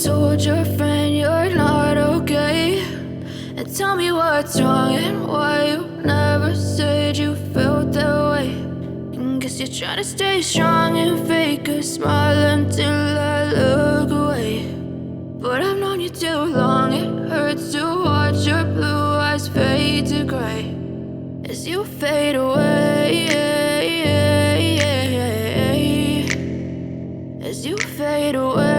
told your friend you're not okay, and tell me what's wrong and why you never said you felt that way. And guess you're trying to stay strong and fake a smile until I look away. But I've known you too long, it hurts to watch your blue eyes fade to gray as you fade away, as you fade away.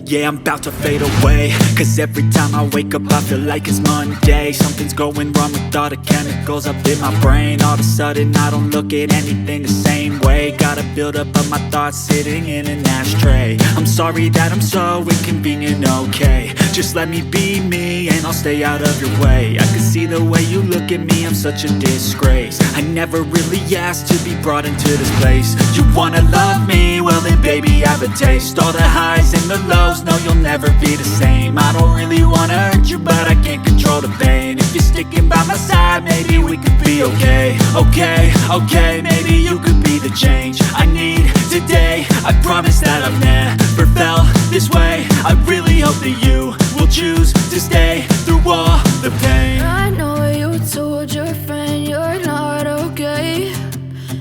Yeah, I'm about to fade away, cause every time I wake up I feel like it's Monday. Something's going wrong with all the chemicals up in my brain. All of a sudden I don't look at anything the same way. Gotta build up of my thoughts sitting in an ashtray. I'm sorry that I'm so inconvenient, okay. Just let me be me and I'll stay out of your way. I can see the way you look at me, I'm such a disgrace. I never really asked to be brought into this place. You wanna love me? Well then baby I have a taste. All the highs and the lows, no you'll never be the same. I don't really wanna hurt you but I can't control the pain. If you're sticking by my side maybe we could be okay. Okay, maybe you could be the change I need today. I promise that I've never felt this way. I really hope that you will choose to stay through all the pain. I know you told your friend you're not okay,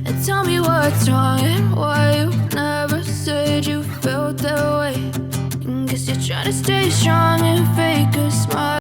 and tell me what's wrong and why you never said you felt that way. And guess you're trying to stay strong and fake a smile.